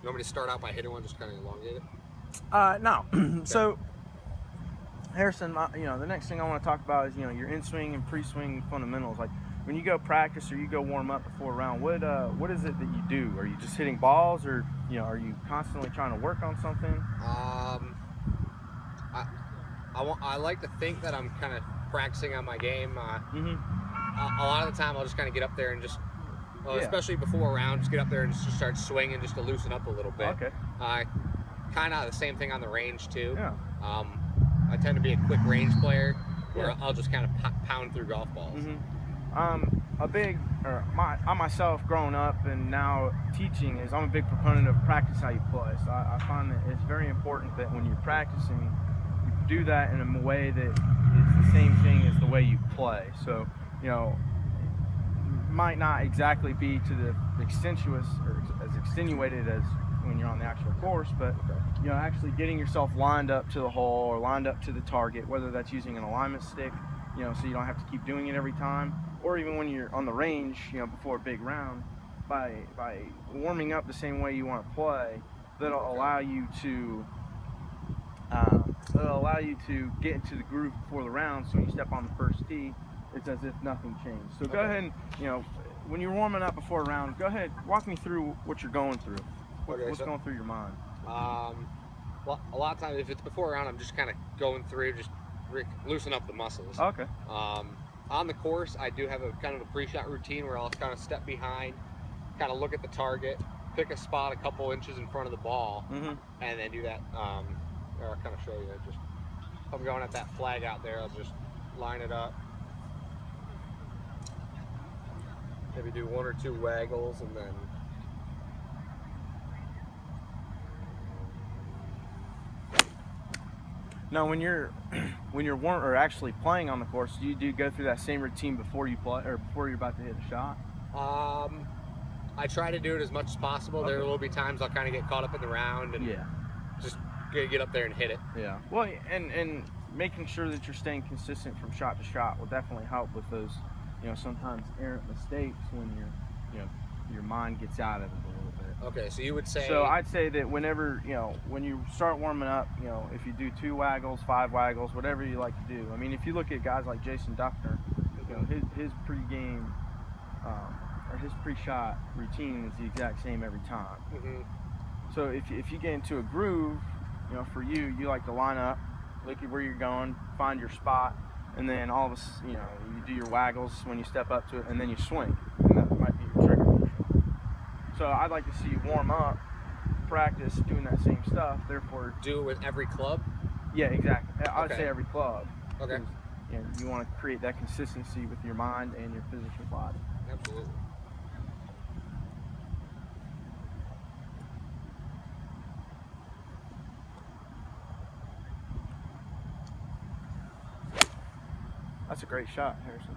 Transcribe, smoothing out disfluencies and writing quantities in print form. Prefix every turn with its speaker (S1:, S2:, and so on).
S1: You want me to start out by hitting one, just kind of elongate it?
S2: No. So, Harrison, the next thing I want to talk about is, your in-swing and pre-swing fundamentals. Like, when you go practice or you go warm up before a round, what is it that you do? Are you just hitting balls, or are you constantly trying to work on something?
S1: I, I like to think that I'm kind of practicing on my game. A lot of the time, I'll just kind of get up there and just, especially before a round, just get up there and just start swinging just to loosen up a little bit.
S2: Okay.
S1: Kind of the same thing on the range too.
S2: Yeah.
S1: I tend to be a quick range player where I'll just kind of pound through golf balls.
S2: I myself, growing up and now teaching, is I'm a big proponent of practice how you play. So I find that it's very important that when you're practicing, you do that in a way that is the same thing as the way you play. So, might not exactly be to the extenuous or as extenuated as when you're on the actual course, but actually getting yourself lined up to the hole or lined up to the target, whether that's using an alignment stick, so you don't have to keep doing it every time, or even when you're on the range, before a big round, by warming up the same way you want to play, that'll allow you to get into the groove before the round. So when you step on the first tee, it's as if nothing changed. So go ahead and, when you're warming up before a round, go ahead, walk me through what you're going through. What's going through your mind?
S1: Well, a lot of times, if it's before a round, I'm just kind of going through, just loosen up the muscles.
S2: Okay.
S1: On the course, I do have a kind of a pre-shot routine where I'll kind of step behind, kind of look at the target, pick a spot a couple inches in front of the ball, and then do that. Or I'll kind of show you. Just if I'm going at that flag out there, I'll just line it up. Maybe do one or two waggles, and then
S2: now when you're warm or actually playing on the course, do you go through that same routine before you play or before you're about to hit a shot?
S1: I try to do it as much as possible. There will be times I'll kind of get caught up in the round and just get up there and hit it.
S2: Yeah. Well, and making sure that you're staying consistent from shot to shot will definitely help with those, sometimes errant mistakes when your mind gets out of it a little bit.
S1: Okay, so you would say.
S2: So I'd say that whenever, when you start warming up, if you do 2 waggles, 5 waggles, whatever you like to do. I mean, if you look at guys like Jason Duffner, his pregame or his pre-shot routine is the exact same every time. So if you get into a groove, for you like to line up, look at where you're going, find your spot, and then all of a sudden, you do your waggles when you step up to it, and then you swing, and that might be your trigger motion. So I'd like to see you warm up, practice doing that same stuff. Therefore,
S1: do it with every club.
S2: Yeah, exactly. I'd say every club.
S1: Okay.
S2: You want to create that consistency with your mind and your physical body.
S1: Absolutely.
S2: That's a great shot, Harrison.